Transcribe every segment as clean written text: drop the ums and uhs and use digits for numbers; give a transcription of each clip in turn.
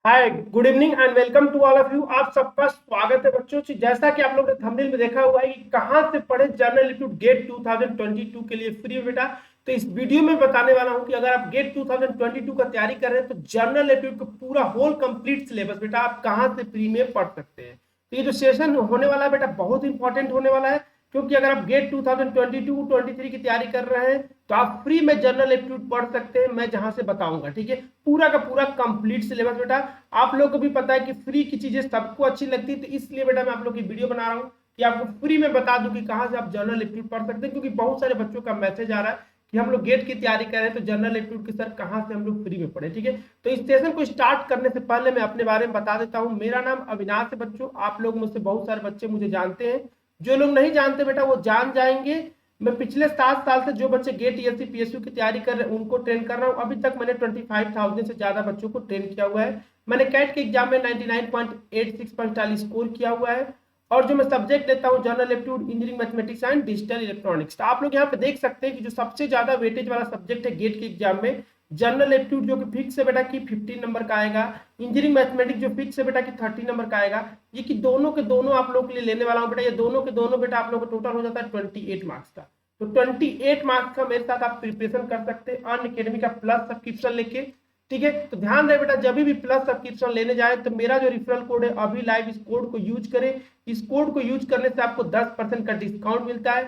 Hi, good evening and welcome to all of you. आप सबका स्वागत है बच्चों। जैसा कि आप लोग ने थंबनेल में देखा हुआ है कि कहां से पढ़े जनरल एप्टीट्यूड गेट 2022 के लिए फ्री है बेटा। तो इस वीडियो में बताने वाला हूं कि अगर आप गेट 2022 का तैयारी कर रहे हैं तो जनरल एप्टीट्यूड का पूरा होल कंप्लीट सिलेबस बेटा आप कहां से फ्री में पढ़ सकते हैं। तो ये जो सेशन होने वाला है बेटा बहुत इंपॉर्टेंट होने वाला है, क्योंकि अगर आप गेट 2022-23 की तैयारी कर रहे हैं तो आप फ्री में जनरल एप्टीट्यूड पढ़ सकते हैं, मैं जहां से बताऊंगा। ठीक है, पूरा का पूरा कंप्लीट सिलेबस बेटा। आप लोग को भी पता है कि फ्री की चीजें सबको अच्छी लगती है, तो इसलिए बेटा मैं आप लोग की वीडियो बना रहा हूँ कि आपको फ्री में बता दूं कि कहां से आप जनरल एप्टीट्यूड पढ़ सकते हैं। क्योंकि बहुत सारे बच्चों का मैसेज आ रहा है कि हम लोग गेट की तैयारी कर रहे हैं तो जनरल एप्टीट्यूड के सर कहां से हम लोग फ्री में पढ़े। ठीक है, तो इस सेशन को स्टार्ट करने से पहले मैं अपने बारे में बता देता हूँ। मेरा नाम अविनाश है बच्चों। आप लोग मुझसे बहुत सारे बच्चे मुझे जानते हैं, जो लोग नहीं जानते बेटा वो जान जाएंगे। मैं पिछले 7 साल से जो बच्चे गेट टीएससी पीएसयू की तैयारी कर रहे हैं उनको ट्रेन कर रहा हूँ। अभी तक मैंने 25,000 से ज्यादा बच्चों को ट्रेन किया हुआ है। मैंने कैट के एग्जाम में 99.86 स्कोर किया हुआ है। और जो मैं सब्जेक्ट लेता हूँ general aptitude, engineering, mathematics and digital electronics. तो आप लोग यहाँ पे देख सकते हैं कि जो सबसे ज्यादा वेटेज वाला सब्जेक्ट है गेट के एग्जाम में जनरल एप्टीट्यूड, जो कि फिक्स है बेटा कि 15 नंबर का आएगा। इंजीनियरिंग मैथमेटिक्स जो फिक्स है बेटा कि 30 नंबर का आएगा। ये कि दोनों के दोनों आप लोग के लिए लेने वाला हूँ बेटा। ये दोनों के दोनों बेटा आप लोग का टोटल हो जाता है 28 मार्क्स का। तो 28 मार्क्स का मेरे साथ आप प्रिपरेशन कर सकते हैं अन अकेडमी का प्लस सब्सक्रिप्शन लेके। ठीक है, तो ध्यान रहे बेटा जब भी प्लस सब्सक्रिप्शन लेने जाए तो मेरा जो रेफरल कोड है अभी लाइव, इस कोड को यूज करें। इस कोड को यूज करने से आपको 10% का डिस्काउंट मिलता है।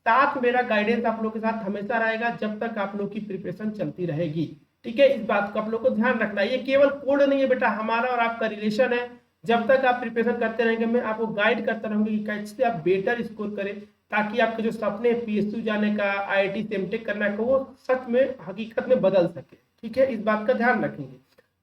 साथ मेरा गाइडेंस आप लोग के साथ हमेशा रहेगा जब तक आप लोग की प्रिपरेशन चलती रहेगी। ठीक है, इस बात को आप लोग को ध्यान रखना है। ये केवल कोड नहीं है बेटा, हमारा और आपका रिलेशन है। जब तक आप प्रिपरेशन करते रहेंगे मैं आपको गाइड करता रहूंगा कि कैसे आप बेटर स्कोर करें, ताकि आपके जो सपने पीएसयू जाने का, आईआईटी से एमटेक करने का, वो सच में हकीकत में बदल सके। ठीक है, इस बात का ध्यान रखेंगे।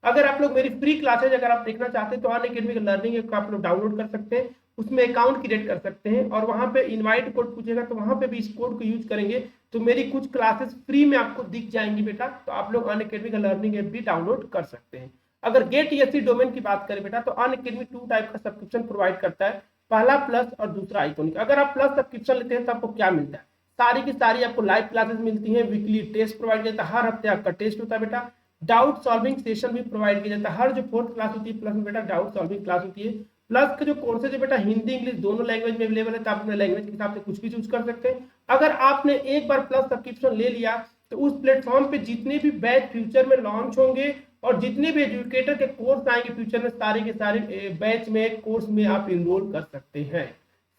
अगर आप लोग मेरी फ्री क्लासेज अगर आप देखना चाहते हैं तो अन अकेडमी का लर्निंग ऐप को आप लोग डाउनलोड कर सकते हैं। उसमें अकाउंट क्रिएट कर सकते हैं और वहां पे इनवाइट कोड पूछेगा तो वहां पे भी इस कोड को यूज करेंगे तो मेरी कुछ क्लासेस फ्री में आपको दिख जाएंगी बेटा। तो आप लोग अन अकेडमी का लर्निंग ऐप भी डाउनलोड कर सकते हैं। अगर गेट टीएससी डोमेन की बात करें बेटा तो अन अकेडमी 2 टाइप का सब्सक्रिप्शन प्रोवाइड करता है। पहला प्लस और दूसरा आइकॉनिक। अगर आप प्लस सब्सक्रिप्शन लेते हैं तो आपको क्या मिलता है? सारी की सारी आपको लाइव क्लासेस मिलती हैं, वीकली टेस्ट प्रोवाइड किया जाता है, हर हफ्ते आपका टेस्ट होता है बेटा। डाउट सॉल्विंग सेशन भी प्रोवाइड किया जाता है। हर जो फोर्थ क्लास होती है प्लस में बेटा डाउट सॉल्विंग क्लास होती है। प्लस के जो कोर्सेज है बेटा हिंदी इंग्लिश दोनों लैंग्वेज में अवेलेबल है, तो आप अपने लैंग्वेज के हिसाब से कुछ भी चूज कर सकते हैं। अगर आपने एक बार प्लस सब्सक्रिप्शन ले लिया तो उस प्लेटफॉर्म पे जितने भी बैच फ्यूचर में लॉन्च होंगे और जितने भी एजुकेटर के कोर्स आएंगे फ्यूचर में, सारे के सारे बैच में, कोर्स में आप इनरोल कर सकते हैं।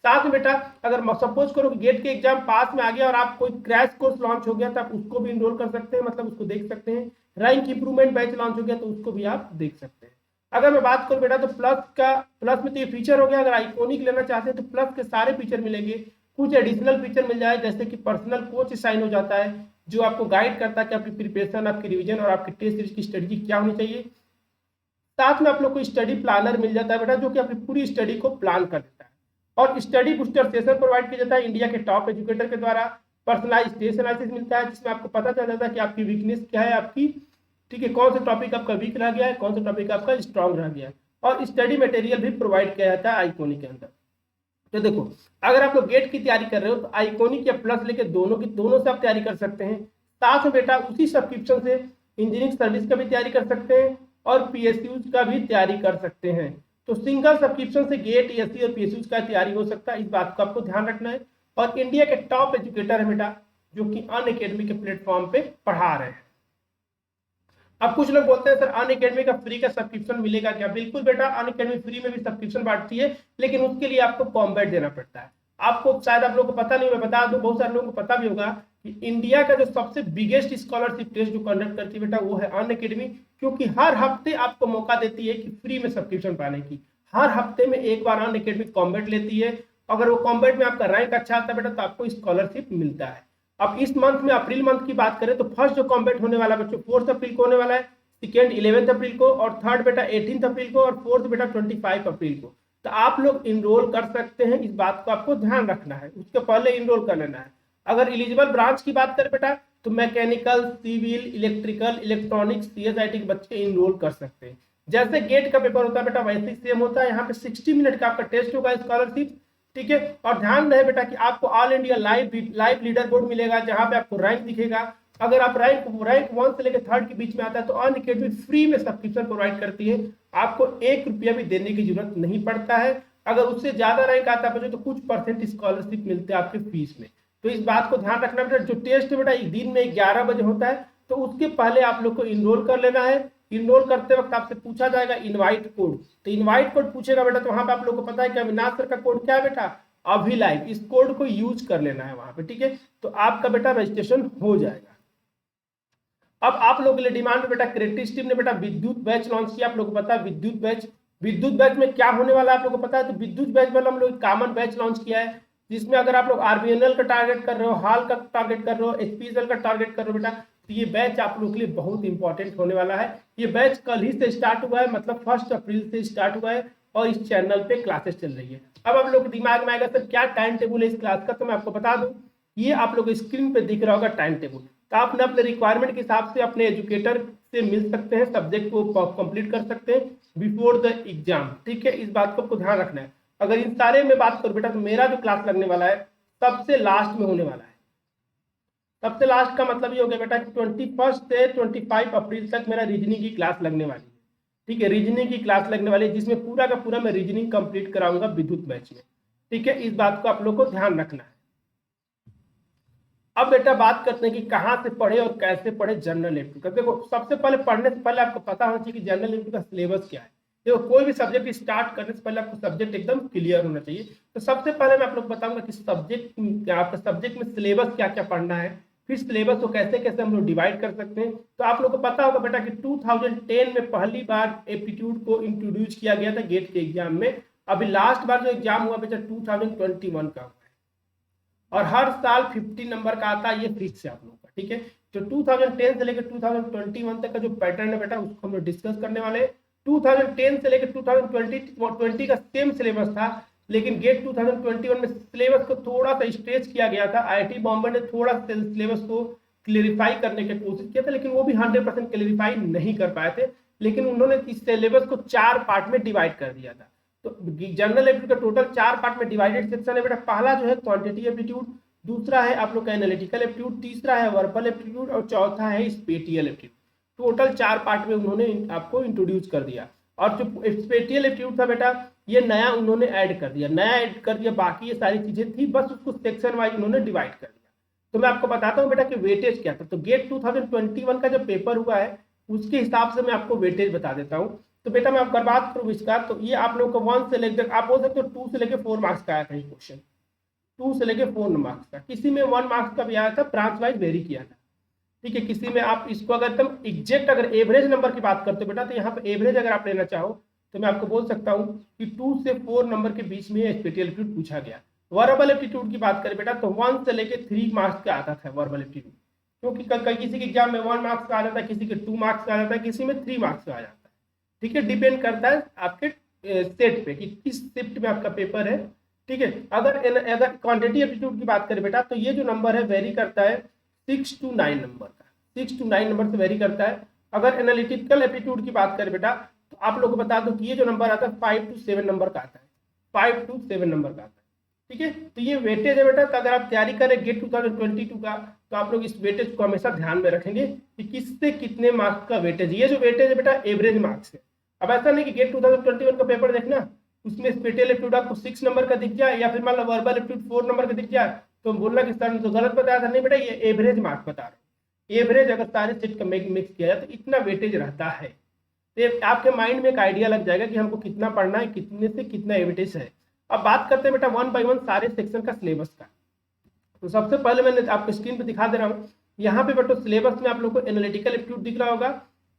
साथ में बेटा अगर सपोज करो कि गेट के एग्जाम पास में आ गया और आप कोई क्रैश कोर्स लॉन्च हो गया तो आप उसको भी इनरोल कर सकते हैं, मतलब उसको देख सकते हैं। रैंक इंप्रूवमेंट बैच लॉन्च हो गया तो उसको भी आप देख सकते हैं। अगर मैं बात करूं बेटा तो प्लस में तो ये फीचर हो गया। अगर आइकॉनिक लेना चाहते हैं तो प्लस के सारे फीचर मिलेंगे। कुछ एडिशनल फीचर मिल जाए जैसे कि पर्सनल कोच साइन हो जाता है, जो आपको गाइड करता है कि आपकी प्रिपरेशन, आपकी रिवीजन और आपकी टेस्ट सीरीज की स्ट्रेटजी क्या होनी चाहिए। साथ में आप लोग को स्टडी प्लानर मिल जाता है बेटा, जो कि आपकी पूरी स्टडी को प्लान कर देता है। और स्टडी बूस्टर सेशन प्रोवाइड किया जाता है इंडिया के टॉप एजुकेटर के द्वारा। पर्सनलाइज टेस्ट एनालिसिस मिलता है जिसमें आपको पता चल जाता है कि आपकी वीकनेस क्या है आपकी। ठीक है, कौन सा टॉपिक आपका वीक रह गया है, कौन सा टॉपिक आपका स्ट्रांग रह गया है। और स्टडी मटेरियल भी प्रोवाइड किया जाता है आइकॉनिक के अंदर। तो देखो, अगर आप लोग गेट की तैयारी कर रहे हो तो आइकॉनिक या प्लस लेके दोनों से आप तैयारी कर सकते हैं। साथ में बेटा उसी सब्सक्रिप्शन से इंजीनियरिंग सर्विस का भी तैयारी कर सकते हैं और पीएसयू का भी तैयारी कर सकते हैं। तो सिंगल सब्सक्रिप्शन से गेट, एससी और पीएसयू का तैयारी हो सकता है, इस बात को आपको ध्यान रखना है। और इंडिया के टॉप एजुकेटर है बेटा, जो कि अन अकेडमी के प्लेटफॉर्म पे पढ़ा रहे हैं। अब कुछ लोग बोलते हैं सर अन अकेडमी का फ्री का सब्सक्रिप्शन मिलेगा क्या? बिल्कुल बेटा, अन अकेडमी फ्री में भी सब्सक्रिप्शन बांटती है, लेकिन उसके लिए आपको कॉम्बैट देना पड़ता है। आपको शायद आप लोगों को पता नहीं, मैं बता दूं, बहुत सारे लोगों को पता भी होगा कि इंडिया का जो सबसे बिगेस्ट स्कॉलरशिप टेस्ट जो कंडक्ट करती है बेटा वो है अन अकेडमी। क्योंकि हर हफ्ते आपको मौका देती है कि फ्री में सब्सक्रिप्शन पाने की। हर हफ्ते में एक बार अन अकेडमी कॉम्बैट लेती है। अगर वो कॉम्बैट में आपका रैंक अच्छा आता है बेटा तो आपको स्कॉलरशिप मिलता है। अब इस मंथ में अप्रैल मंथ की बात करें तो फर्स्ट जो कॉम्बैट होने वाला बच्चों 4 अप्रैल को होने वाला है, सेकेंड 11 अप्रैल को, और थर्ड बेटा 18 अप्रैल को, और फोर्थ बेटा 25 अप्रैल को। तो आप लोग इनरोल कर सकते हैं, इस बात को आपको ध्यान रखना है, उसके पहले इनरोल कर लेना है। अगर एलिजिबल ब्रांच की बात करें बेटा तो mechanical, civil, electrical, electronics, CSIT के बच्चे इनरोल कर सकते हैं। जैसे गेट का पेपर होता है बेटा वैसे ही सेम होता है। यहाँ पे 60 मिनट का आपका टेस्ट होगा स्कॉलरशिप। ठीक है, और ध्यान रहे बेटा कि आपको all India live leader board मिलेगा, जहां पे आपको रैंक दिखेगा। अगर आप रैंक 1 से लेकर 3rd के बीच में आता है तो अनअकैडमी फ्री में सब्सक्रिप्शन प्रोवाइड करती है, आपको 1 रुपया भी देने की जरूरत नहीं पड़ता है। अगर उससे ज्यादा रैंक आता है बच्चों तो कुछ परसेंट स्कॉलरशिप मिलते हैं आपके फीस में। तो इस बात को ध्यान रखना बेटा, जो टेस्ट बेटा दिन में 11 बजे होता है तो उसके पहले आप लोग को इनरोल कर लेना है। इनरोल करते वक्त आपसे पूछा जाएगा इनवाइट कोड, तो इनवाइट कोड पूछेगा बेटा, तो वहां पे आप लोग को पता है कि अविनाश सर का कोड क्या है बेटा, अभिलाइव। इस कोड को यूज कर लेना है वहां पे, ठीक है, तो आपका बेटा रजिस्ट्रेशन हो जाएगा। अब आप लोगों के लिए डिमांड में बेटा क्रिएटिव स्ट्रीम ने बेटा विद्युत बैच लॉन्च किया। आप लोगों को पता है विद्युत बैच में क्या होने वाला है आप लोगों को पता है। तो विद्युत बैच में हम लोग कॉमन बैच लॉन्च किया है, जिसमें अगर आप लोग आरबीएनएल का टारगेट कर रहे हो, हाल का टारगेट कर रहे हो, एचपीएसएल का टारगेट कर रहे हो बेटा, तो ये बैच आप लोगों के लिए बहुत इंपॉर्टेंट होने वाला है। ये बैच कल ही से स्टार्ट हुआ है, मतलब 1 अप्रैल से स्टार्ट हुआ है और इस चैनल पे क्लासेस चल रही है। अब आप लोग के दिमाग में आएगा सर क्या टाइम टेबल है इस क्लास का, तो मैं आपको बता दूं, ये आप लोग स्क्रीन पे दिख रहा होगा टाइम टेबल। तो आप अपने रिक्वायरमेंट के हिसाब से अपने एजुकेटर से मिल सकते हैं, सब्जेक्ट को कंप्लीट कर सकते हैं बिफोर द एग्जाम, ठीक है, इस बात को आपको ध्यान रखना है। अगर इन सारे में बात करूं बेटा तो मेरा जो क्लास लगने वाला है सबसे लास्ट में होने वाला है। सबसे लास्ट का मतलब ये हो गया बेटा कि 21 से 25 अप्रैल तक मेरा रीजनिंग की क्लास लगने वाली है, ठीक है, रीजनिंग की क्लास लगने वाली है, जिसमें पूरा का पूरा मैं रीजनिंग कंप्लीट कराऊंगा विद्युत बैच में, ठीक है, इस बात को आप लोग को ध्यान रखना है। अब बेटा बात करते हैं कि कहाँ से पढ़े और कैसे पढ़े जनरल एप्टीट्यूड का। देखो सबसे पहले पढ़ने से पहले आपको पता होना चाहिए कि जनरल एप्टीट्यूड का सिलेबस क्या है। देखो कोई भी सब्जेक्ट स्टार्ट करने से पहले आपको सब्जेक्ट एकदम क्लियर होना चाहिए। तो सबसे पहले मैं आप लोग बताऊंगा कि आपका सब्जेक्ट में सिलेबस क्या क्या पढ़ना है, फिर सिलेबस को कैसे कैसे हम लोग डिवाइड कर सकते हैं। तो आप लोग को पता होगा बेटा कि 2010 में पहली बार एप्टीट्यूड को इंट्रोड्यूस किया गया था गेट के एग्जाम में। अभी लास्ट बार जो एग्जाम हुआ बेटा 2021 का, और हर साल 50 नंबर का आता है, ये फिक्स है आप लोगों का, ठीक है। तो 2010 से लेकर 2021 तक का जो पैटर्न है बेटा उसको हम लोग डिस्कस करने वाले हैं। 2010 से लेकर 2020 का सेम सिलेबस था, लेकिन गेट 2021 में सिलेबस को थोड़ा सा स्ट्रेच किया गया था। आईआईटी बॉम्बे ने थोड़ा सा सिलेबस को क्लियरिफाई करने की कोशिश किया था, लेकिन वो भी 100% क्लियरिफाई नहीं कर पाए थे। लेकिन उन्होंने इस सिलेबस को 4 पार्ट में डिवाइड कर दिया था। तो जनरल एप्टीट्यूड का टोटल 4 पार्ट में डिवाइडेड सेक्शन है बेटा। पहला जो है क्वांटिटी एप्टीट्यूड, दूसरा है आप लोग का एनालिटिकल एप्टीट्यूड, तीसरा है वर्बल एप्टीट्यूड और चौथा है स्पेटियल एप्टीट्यूड। टोटल 4 पार्ट में उन्होंने आपको इंट्रोड्यूस कर दिया। और जो स्पेटियल एप्टीट्यूड था बेटा ये नया उन्होंने ऐड कर दिया, बाकी ये सारी चीजें थी, बस उसको सेक्शन वाइज उन्होंने डिवाइड कर दिया। तो मैं आपको बताता हूँ बेटा कि वेटेज क्या था। तो गेट 2021 का जो पेपर हुआ है उसके हिसाब से मैं आपको वेटेज बता देता हूँ। तो बेटा मैं अगर बात करूँ इसका, तो ये आप लोग को 1 से लेकर आप बोल सकते हो 2 से लेकर 4 मार्क्स का आया था ये क्वेश्चन, 2 से लेकर 4 मार्क्स का। किसी में 1 मार्क्स का भी आया था, ब्रांच वाइज वेरी किया था, ठीक है। किसी में आप इसको अगर एकदम एग्जैक्ट अगर एवरेज नंबर की बात करते हो बेटा, तो यहाँ पे एवरेज अगर आप लेना चाहो तो मैं आपको बोल सकता हूँ कि 2 से 4 नंबर के बीच में स्पेटियल एप्टीट्यूड पूछा गया। वर्बल एप्टीट्यूड की बात करें बेटा तो 1 से लेकर 3 मार्क्स का आता था वर्बल एप्टीट्यूड, क्योंकि किसी के एग्जाम में 1 मार्क्स का आ जाता है, किसी के 2 मार्क्स का आ जाता है, किसी में 3 मार्क्स का आ जाता है, ठीक है। डिपेंड करता है आपके सेट पे कि किस शिफ्ट में आपका पेपर है, ठीक है। अगर क्वांटिटी एप्टीट्यूड की बात करें बेटा तो ये जो नंबर है वेरी करता है 6 to 9 नंबर का, 6 to 9 नंबर से वेरी करता है। अगर एनालिटिकल एप्टीट्यूड की बात करें बेटा तो आप लोगों को बता दो कि ये जो नंबर आता है 5 to 7 नंबर का आता है, 5 to 7 नंबर का आता है, ठीक है। तो ये वेटेज है बेटा। तो अगर आप तैयारी करें गेट 2022 का तो आप लोग इस वेटेज को हमेशा ध्यान में रखेंगे कि किससे कितने मार्क्स का वेटेज। ये जो वेटेज है बेटा एवरेज मार्क्स है। अब ऐसा नहीं कि गेट 2021 का पेपर देखना उसमें स्पेटियल एप्टीट्यूड आपको 6 नंबर का दिख जाए या फिर मान लो वर्बल एप्टीट्यूड 4 नंबर का दिख जाए तो बोलना कि सर तो गलत बताया था। नहीं बेटा ये एवरेज मार्क्स बता रहे हैं, एवरेज अगर सारे सेट का मिक्स किया जाए तो इतना वेटेज रहता है। तो आपके माइंड में एक आइडिया लग जाएगा कि हमको कितना पढ़ना है, कितने से कितना वेटेज है। अब बात करते हैं बेटा 1 by 1 सारे सेक्शन का सिलेबस का। तो सबसे पहले मैंने आपको स्क्रीन पे दिखा दे रहा हूँ। यहाँ पे बेटा सिलेबस में आप लोग को एनालिटिकल एप्टीट्यूड दिख रहा होगा,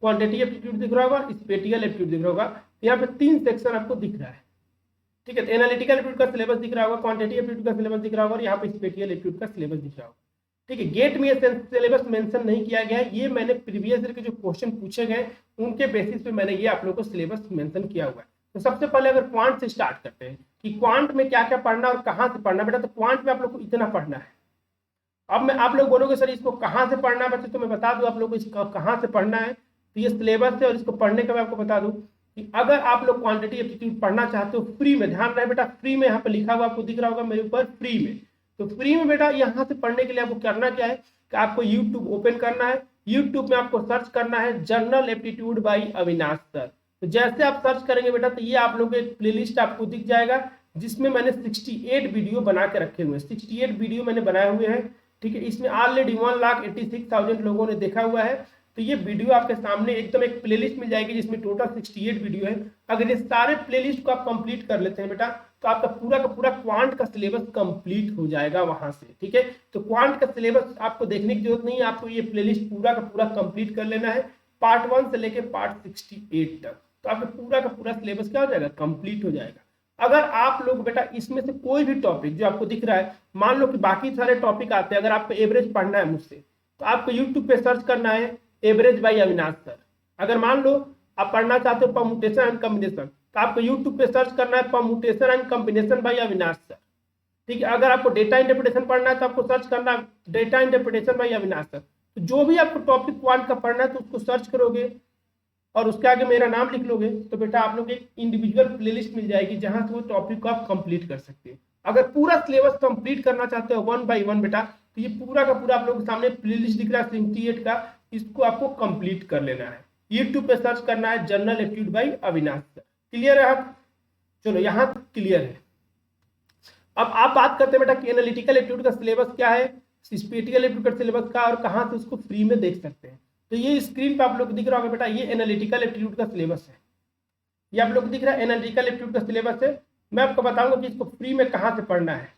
क्वांटिटी एप्टीट्यूड दिख रहा होगा, स्पेटियल एप्टीट्यूड दिख रहा होगा। यहाँ पे 3 सेक्शन आपको दिख रहा है, ठीक है। एनालिटिकल एप्टीट्यूड का सिलेबस दिख रहा होगा, क्वांटिटी एप्टीट्यूड का सिलेबस दिख रहा होगा और यहाँ पे स्पेटियल एप्टीट्यूड का सिलेबस दिख रहा होगा, ठीक है। गेट में ये सिलेबस मेंशन नहीं किया गया है, ये मैंने प्रीवियस ईयर के जो क्वेश्चन पूछे गए उनके बेसिस पे मैंने ये आप लोगों को सिलेबस मेंशन किया हुआ है। तो सबसे पहले अगर क्वांट से स्टार्ट करते हैं कि क्वांट में क्या क्या पढ़ना और कहाँ से पढ़ना बेटा। तो क्वांट में आप लोग को इतना पढ़ना है। अब मैं आप लोग बोलोगे सर इसको कहाँ से पढ़ना है बच्चे, तो मैं बता दूं आप लोग को इसको कहाँ से पढ़ना है। तो ये सिलेबस है और इसको पढ़ने का मैं आपको बता दूं कि अगर आप लोग क्वांटिटी एप्टीट्यूड पढ़ना चाहते हो फ्री में, ध्यान रहे बेटा फ्री में, यहाँ पे लिखा हुआ आपको दिख रहा होगा मेरे ऊपर फ्री में। तो फ्री में बेटा यहाँ से पढ़ने के लिए आपको करना क्या है कि आपको यूट्यूब ओपन करना है। यूट्यूब में आपको सर्च करना है general aptitude by Avinash sir. तो जैसे आप सर्च करेंगे बेटा तो ये आप लोगों के प्लेलिस्ट आपको दिख जाएगा, जिसमें मैंने 68 वीडियो बना के रखे हुए हैं। 68 वीडियो मैंने बनाए हुए हैं, ठीक है। इसमें ऑलरेडी 1,86,000 लोगों ने देखा हुआ है। तो ये वीडियो आपके सामने एकदम एक प्लेलिस्ट मिल जाएगी, जिसमें टोटल 68 वीडियो है। अगर ये सारे प्लेलिस्ट को आप कंप्लीट कर लेते हैं बेटा, तो आपका पूरा का पूरा क्वांट का सिलेबस कंप्लीट हो जाएगा वहां से, ठीक है। तो क्वांट का सिलेबस आपको देखने की जरूरत नहीं है, आपको ये प्लेलिस्ट पूरा का पूरा कंप्लीट कर लेना है, पार्ट 1 से लेके पार्ट 68 तक। तो आपका पूरा का पूरा सिलेबस क्या हो जाएगा, कंप्लीट हो जाएगा। अगर आप लोग बेटा इसमें से कोई भी टॉपिक जो आपको दिख रहा है, मान लो कि बाकी सारे टॉपिक आते हैं, अगर आपको एवरेज पढ़ना है मुझसे, तो आपको यूट्यूब पे सर्च करना है एवरेज बाई अविनाश सर। अगर मान लो आप पढ़ना चाहते हो परम्यूटेशन एंड कॉम्बिनेशन, तो आपको यूट्यूब पे सर्च करना है permutation and combination by Avinash sir, ठीक है। अगर आपको डेटा इंटरप्रिटेशन पढ़ना है तो आपको सर्च करना है data interpretation by Avinash sir. तो जो भी आपको टॉपिक क्वांट का पढ़ना है तो उसको सर्च करोगे और उसके आगे मेरा नाम लिख लोगे, तो बेटा आप लोग एक इंडिविजुअल प्लेलिस्ट मिल जाएगी, जहां से वो टॉपिक को आप कंप्लीट कर सकते हैं। अगर पूरा सिलेबस कंप्लीट करना चाहते हो 1 बाई 1 बेटा, तो ये पूरा का पूरा आप लोगों के सामने प्लेलिस्ट दिख रहा है 68 का, इसको आपको कंप्लीट कर लेना है। यूट्यूब पे सर्च करना है general aptitude by Avinash sir. Clear है आप? चलो यहाँ तक क्लियर है। अब आप बात करते हैं बेटा कि एनालिटिकल एप्टीट्यूड का सिलेबस क्या है, स्पेटिकल एप्टीट्यूड का सिलेबस का, और कहाँ से उसको फ्री में देख सकते हैं। तो ये स्क्रीन पे आप लोग दिख रहा होगा बेटा, ये एनालिटिकल एप्टीट्यूड का सिलेबस है। ये आप लोग दिख रहा है एनालिटिकल एप्टीट्यूड का सिलेबस है। मैं आपको बताऊंगा कि इसको फ्री में कहाँ से पढ़ना है,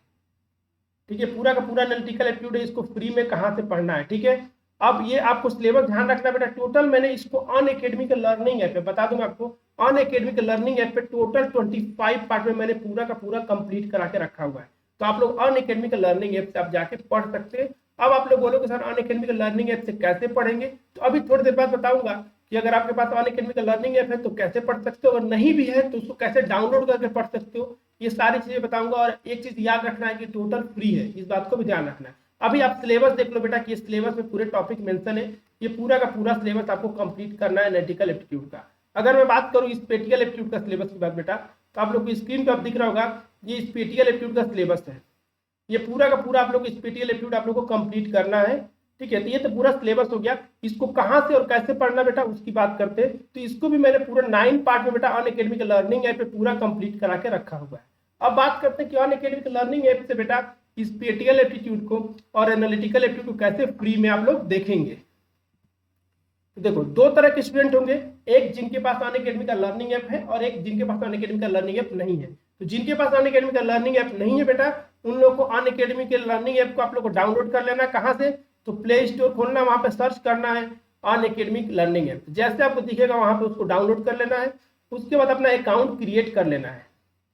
ठीक है। पूरा का पूरा एनालिटिकल एप्टीट्यूड है, इसको फ्री में कहाँ से पढ़ना है, ठीक है। अब ये आपको सिलेबस ध्यान रखना बेटा, टोटल मैंने इसको अनअकैडमी के लर्निंग ऐप पे बता दूंगा आपको, अनअकैडमी के लर्निंग ऐप पे टोटल 25 पार्ट में मैंने पूरा का पूरा कंप्लीट करा के रखा हुआ है। तो आप लोग अनअकैडमी के लर्निंग ऐप से आप जाके पढ़ सकते हैं। अब आप लोग बोलोगे सर अनअकैडमी के लर्निंग ऐप से कैसे पढ़ेंगे, तो अभी थोड़ी देर बाद बताऊंगा कि अगर आपके पास अनअकैडमी का लर्निंग ऐप है तो कैसे पढ़ सकते हो, अगर नहीं भी है तो उसको कैसे डाउनलोड करके पढ़ सकते हो, ये सारी चीजें बताऊंगा। और एक चीज याद रखना है कि टोटल फ्री है, इस बात को भी ध्यान रखना है। अभी आप सिलेबस देख लो बेटा कि सिलेबस में पूरे टॉपिक मेंशन है, ये पूरा का पूरा सिलेबस आपको कंप्लीट करना है एनालिटिकल एप्टीट्यूड का। अगर मैं बात करूँ स्पेटिकल एप्टीट्यूड का सिलेबस की बात बेटा, तो आप लोग को स्क्रीन पर दिख रहा होगा, ये स्पेटिकल एप्टीट्यूड का सिलेबस है। ये पूरा का पूरा आप लोग स्पेटिकल एप्टीट्यूड आप लोग को कंप्लीट करना है, ठीक है। तो ये तो पूरा सिलेबस हो गया। इसको कहाँ से और कैसे पढ़ना बेटा उसकी बात करते हैं। तो इसको भी मैंने पूरा 9 पार्ट में बेटा अनअकैडमी के लर्निंग ऐप पे पूरा कंप्लीट करा के रखा हुआ है। अब बात करते हैं कि अनअकैडमी के लर्निंग ऐप से बेटा स्पेटिकल एप्टीट्यूड को और एनालिटिकल एप्टीट्यूड को कैसे फ्री में आप लोग देखेंगे। तो देखो दो तरह के स्टूडेंट होंगे, एक जिनके पास अनअकैडमी का लर्निंग ऐप है और एक जिनके पास अनअकैडमी का लर्निंग ऐप नहीं है। तो जिनके पास अनअकैडमी का लर्निंग ऐप नहीं है बेटा, उन लोगों को अनअकैडमी के लर्निंग ऐप को आप लोग को डाउनलोड कर लेना है। कहाँ से, तो प्ले स्टोर खोलना, वहां पे सर्च करना है अनअकैडमी लर्निंग ऐप। जैसे आपको दिखेगा वहां पे उसको डाउनलोड कर लेना है। उसके बाद अपना अकाउंट क्रिएट कर लेना है,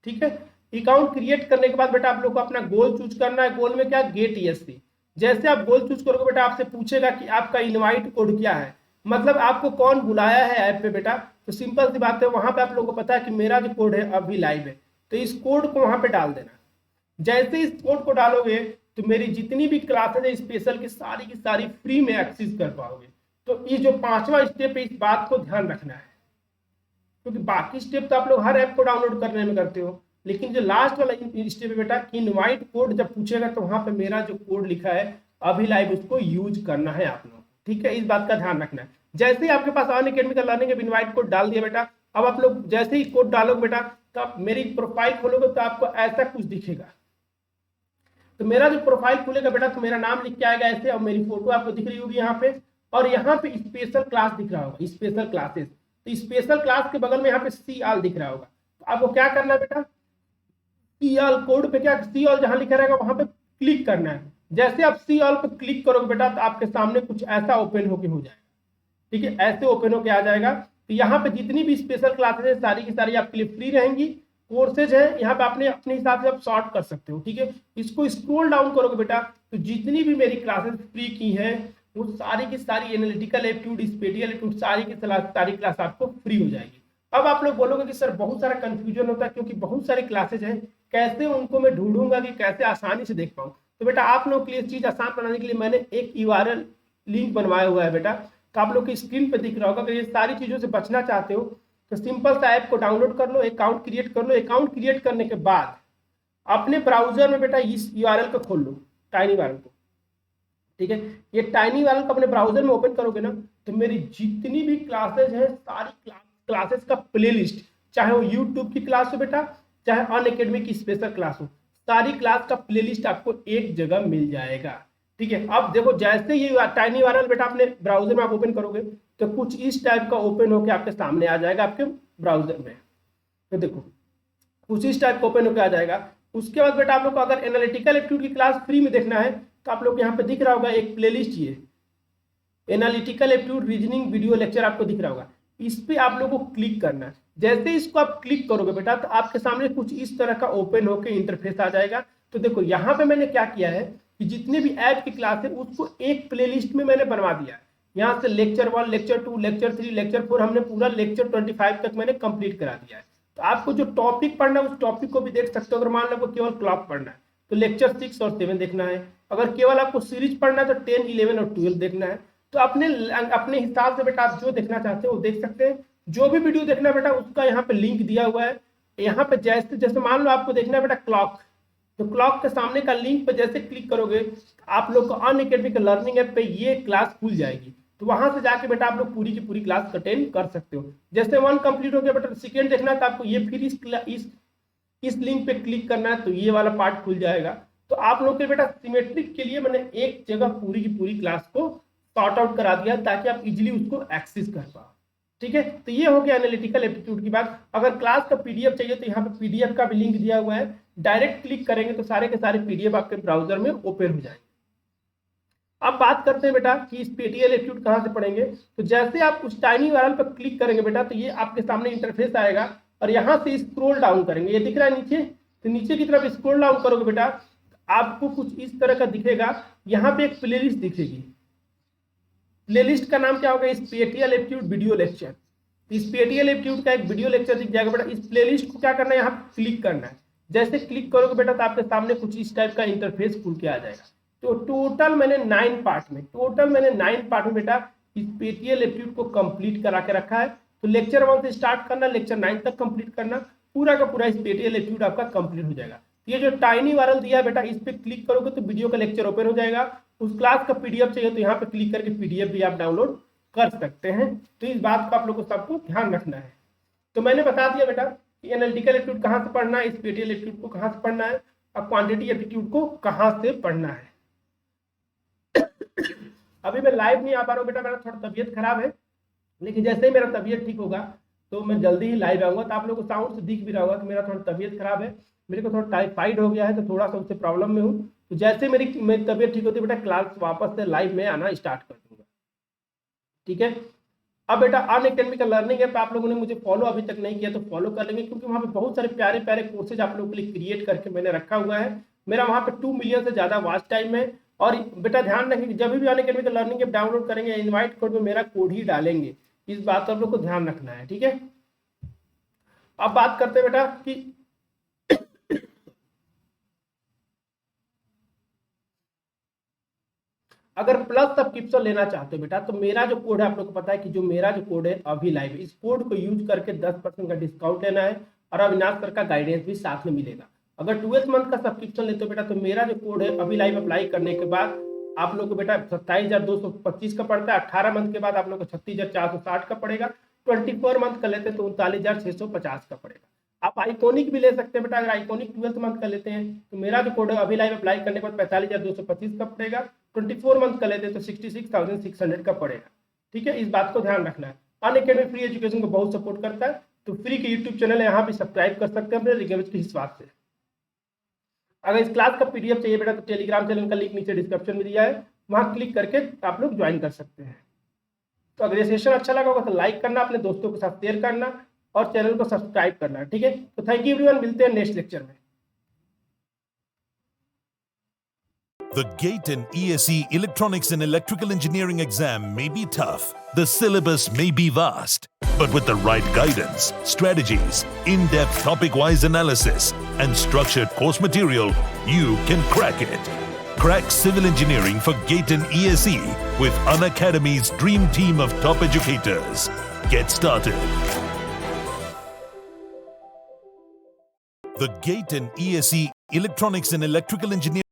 ठीक है। अकाउंट क्रिएट करने के बाद बेटा आप लोग को अपना गोल चूज करना है। गोल में क्या, गेट ईएससी। जैसे आप गोल चूज करोगे बेटा आपसे पूछेगा कि आपका इनवाइट कोड क्या है, मतलब आपको कौन बुलाया है ऐप पे बेटा। तो सिंपल सी बात है, वहां पे आप लोगों को पता है कि मेरा जो कोड है अभी लाइव है, तो इस कोड को वहां पे डाल देना। जैसे इस कोड को डालोगे तो मेरी जितनी भी क्लासेज है स्पेशल की सारी फ्री में एक्सेस कर पाओगे। तो ये जो 5वां स्टेप है, इस बात को ध्यान रखना है, क्योंकि बाकी स्टेप तो आप लोग हर ऐप को डाउनलोड करने में करते हो, लेकिन जो लास्ट वाला स्टेप है बेटा, इनवाइट कोड जब पूछेगा तो वहां पे मेरा जो कोड लिखा है अभी लाइव, उसको यूज करना है आप लोग, ठीक है। इस बात का ध्यान रखना है। जैसे ही आपके पास अनअकैडमी का लर्निंग ऐप इनवाइट कोड डाल दिया बेटा, अब आप लोग जैसे ही कोड डालोगे बेटा, तो आप मेरी प्रोफाइल खोलोगे तो आपको ऐसा कुछ दिखेगा। तो मेरा जो प्रोफाइल खुलेगा बेटा, तो मेरा नाम लिख के आएगा ऐसे, और मेरी फोटो आपको दिख रही होगी यहाँ पे, और यहाँ पे स्पेशल क्लास दिख रहा होगा, स्पेशल क्लासेस। तो स्पेशल क्लास के बगल में यहाँ पे सी ऑल दिख रहा होगा। तो आपको क्या करना है बेटा, सी ऑल कोड पे, क्या सी ऑल जहां लिखा रहेगा वहां पे क्लिक करना है। जैसे आप सी ऑल पे क्लिक करोगे बेटा, तो आपके सामने कुछ ऐसा ओपन होके हो जाएगा, ठीक है। ऐसे ओपन होके आ जाएगा। तो यहाँ पे जितनी भी स्पेशल क्लासेज है सारी की सारी आपके लिए फ्री रहेंगी। कोर्सेज है यहाँ पे आपने अपने हिसाब से आप सॉर्ट कर सकते हो, ठीक है। इसको स्क्रॉल डाउन करोगे बेटा, तो जितनी भी मेरी क्लासेस फ्री की हैं वो सारी की सारी एनालिटिकल एप्टीट्यूड, स्पेटिकल एप्टीट्यूड, सारी की सारी क्लास आपको फ्री हो जाएगी। अब आप लोग बोलोगे कि सर बहुत सारा कंफ्यूजन होता है, क्योंकि बहुत सारी क्लासेज हैं, कैसे उनको मैं ढूंढूंगा कि कैसे आसानी से देख पाऊँ। तो बेटा आप लोग के लिए चीज आसान बनाने के लिए मैंने एक URL लिंक बनवाया हुआ है बेटा। तो आप लोग की स्क्रीन पे दिख रहा होगा। अगर ये सारी चीजों से बचना चाहते हो तो सिंपल सा ऐप को डाउनलोड कर लो, अकाउंट क्रिएट कर लो। अकाउंट क्रिएट करने के बाद अपने ब्राउजर में बेटा इस URL को खोल लो, टाइनी वाले को। ठीक है। ये टाइनी वाला को अपने ब्राउजर में ओपन करोगे ना तो मेरी जितनी भी क्लासेज हैं सारी क्लासेस का प्लेलिस्ट, चाहे वो यूट्यूब की क्लास हो बेटा, चाहे अनअकैडमी की स्पेशल क्लास हो, सारी क्लास का प्लेलिस्ट आपको एक जगह मिल जाएगा। ठीक है। अब देखो जैसे ये टाइनी वायरल बेटा अपने ब्राउजर में आप ओपन करोगे तो कुछ इस टाइप का ओपन होकर आपके सामने आ जाएगा आपके ब्राउजर में। तो देखो कुछ इस टाइप का ओपन होकर आ जाएगा। उसके बाद बेटा आप लोग को अगर एनालिटिकल एप्टीट्यूड की क्लास फ्री में देखना है तो आप लोग यहाँ पे दिख रहा होगा एक प्लेलिस्ट, ये analytical aptitude reasoning video lecture आपको दिख रहा होगा। इस पे आप लोगों को क्लिक करना है। जैसे इसको आप क्लिक करोगे बेटा तो आपके सामने कुछ इस तरह का ओपन होकर इंटरफेस आ जाएगा। तो देखो यहाँ पे मैंने क्या किया है कि जितने भी ऐप की क्लास है उसको एक प्लेलिस्ट में मैंने बनवा दिया है। यहाँ से लेक्चर 1, लेक्चर 2, लेक्चर 3, लेक्चर 4 हमने पूरा लेक्चर 25 तक मैंने कंप्लीट करा दिया है। तो आपको जो टॉपिक पढ़ना है उस टॉपिक को भी देख सकते हो। अगर मान लो आपको केवल क्लॉक पढ़ना है तो लेक्चर 6 और 7 देखना है। अगर केवल आपको सीरीज पढ़ना है तो 10, 11 और 12 देखना है। तो अपने हिसाब से बेटा आप जो देखना चाहते हो वो देख सकते हैं। जो भी वीडियो देखना है बेटा उसका यहाँ पे लिंक दिया हुआ है। यहाँ पे जैसे जैसे मान लो आपको देखना है बेटा क्लॉक, तो क्लॉक के सामने का लिंक पे जैसे क्लिक करोगे आप लोग को अनअकैडमी के लर्निंग ऐप पे ये क्लास खुल जाएगी। तो वहां से जाके बेटा आप लोग पूरी की पूरी क्लास अटेंड कर सकते हो। जैसे 1 कंप्लीट हो गया बेटा, सेकंड देखना है तो आपको ये फिर इस लिंक पे क्लिक करना है तो ये वाला पार्ट खुल जाएगा। तो आप लोग के बेटा सिमेट्रिक के लिए मैंने एक जगह पूरी की पूरी क्लास को सॉर्ट आउट करा दिया ताकि आप इजीली उसको एक्सेस कर पाओ। ठीक है। तो ये हो गया एनालिटिकल एप्टीट्यूड की बात। अगर क्लास का पीडीएफ चाहिए तो यहाँ पे पीडीएफ का भी लिंक दिया हुआ है। डायरेक्ट क्लिक करेंगे तो सारे के सारे पीडीएफ आपके ब्राउजर में ओपन हो जाएंगे। अब बात करते हैं बेटा कि इस पेटीएल एप्टीट्यूड कहाँ से पढ़ेंगे। तो जैसे आप उस टाइनी वायरल पर क्लिक करेंगे बेटा तो ये आपके सामने इंटरफेस आएगा और यहाँ से स्क्रॉल डाउन करेंगे। ये दिख रहा है नीचे, तो नीचे की तरफ स्क्रॉल डाउन करोगे बेटा आपको कुछ इस तरह का दिखेगा। यहाँ पे एक प्लेलिस्ट दिखेगी। प्लेलिस्ट का नाम क्या होगा? इस पेटीएल एप्टीट्यूड वीडियो लेक्चर। इस पेटीएल एप्टीट्यूड का एक वीडियो लेक्चर दिख जाएगा बेटा। इस प्लेलिस्ट को क्या करना है, यहाँ क्लिक करना है। जैसे क्लिक करोगे बेटा तो आपके सामने कुछ इस टाइप का इंटरफेस खुल के आ जाएगा। तो टोटल मैंने 9 पार्ट में बेटा इस पेटीएल एप्टीट्यूड को कंप्लीट करा के रखा है। तो लेक्चर 1 से स्टार्ट करना, लेक्चर 9 तक कंप्लीट करना, पूरा का पूरा इस पेटीएल एप्टीट्यूड आपका कंप्लीट हो जाएगा। ये जो टाइनी वायरल दिया है बेटा इस पे क्लिक करोगे तो वीडियो का लेक्चर ओपन हो जाएगा। उस क्लास का पीडीएफ चाहिए तो यहाँ पे क्लिक करके पीडीएफ भी आप डाउनलोड कर सकते हैं। तो इस बात का आप लोगों को सबको ध्यान रखना है। तो मैंने बता दिया बेटा कि एनालिटिकल एप्टीट्यूड कहाँ से पढ़ना है, इस पेटीएल एप्टीट्यूड को कहाँ से पढ़ना है और क्वांटिटी एप्टीट्यूड को कहाँ से पढ़ना है। अभी मैं लाइव नहीं आ पा रहा हूँ बेटा, मेरा थोड़ा तबीयत खराब है, लेकिन जैसे ही मेरा तबीयत ठीक होगा तो मैं जल्दी ही लाइव आऊंगा। तो आप लोगों को साउंड से दिख भी रहा होगा कि मेरा थोड़ा तबीयत खराब है, मेरे को थोड़ा टाइफाइड हो गया है, तो थोड़ा सा उससे प्रॉब्लम में हूँ। तो जैसे मेरी तबीयत ठीक होती है बेटा क्लास वापस से लाइव में आना स्टार्ट कर दूंगा। ठीक है। अब बेटा अनअकैडमी का लर्निंग ऐप आप लोगों ने मुझे फॉलो अभी तक नहीं किया तो फॉलो कर लेंगे, क्योंकि वहाँ पे बहुत सारे प्यारे प्यारे कोर्सेज आप लोगों के लिए क्रिएट करके मैंने रखा हुआ है। मेरा वहाँ पे 2 मिलियन से ज़्यादा वॉच टाइम है। और बेटा ध्यान रखें कि जब भी अनअकैडमी का लर्निंग ऐप डाउनलोड करेंगे इनवाइट कोड में मेरा कोड ही डालेंगे। इस बात का आप लोग को ध्यान रखना है। ठीक है। अब बात करते हैं बेटा कि अगर प्लस सब्सक्रिप्शन लेना चाहते हो बेटा तो मेरा जो कोड है आप लोग को पता है कि जो मेरा जो कोड है अभी लाइव, इस कोड को यूज करके 10% का डिस्काउंट लेना है और अविनाश सर का गाइडेंस भी साथ में मिलेगा। अगर 12th मंथ का सब्सक्रिप्शन लेते हो बेटा तो मेरा जो कोड है अभी लाइव अप्लाई करने के बाद आप लोग को बेटा 27,225 का पड़ता है। 18 मंथ के बाद आप लोग को 36,460 का पड़ेगा। 24 मंथ का लेते हैं तो 39,650 का पड़ेगा। आप आइकॉनिक भी ले सकते हैं बेटा। अगर आइकॉनिक 12th मंथ का लेते हैं तो मेरा जो कोड है अभी लाइव अप्लाई करने के बाद 45,225 का पड़ेगा। 24 मंथ का लेते हैं तो 66,600 का पड़ेगा। ठीक है। इस बात को ध्यान रखना है। अनअकैडमी फ्री एजुकेशन को बहुत सपोर्ट करता है, तो फ्री के यूट्यूब चैनल है, यहाँ भी सब्सक्राइब कर सकते हैं अपने रिक्वेस्ट के हिसाब से। अगर इस क्लास का पीडीएफ चाहिए बेटा तो टेलीग्राम चैनल का लिंक नीचे डिस्क्रिप्शन में दिया है, वहाँ क्लिक करके आप लोग ज्वाइन कर सकते हैं। तो अगर ये सेशन अच्छा लगा होगा तो लाइक करना, अपने दोस्तों के साथ शेयर करना और चैनल को सब्सक्राइब करना। ठीक है। तो थैंक यू एवरीवन, मिलते हैं नेक्स्ट लेक्चर में। The GATE and ESE Electronics and Electrical Engineering exam may be tough. The syllabus may be vast. But with the right guidance, strategies, in-depth topic-wise analysis, and structured course material, you can crack it. Crack civil engineering for GATE and ESE with Unacademy's dream team of top educators. Get started. The GATE and ESE Electronics and Electrical Engineering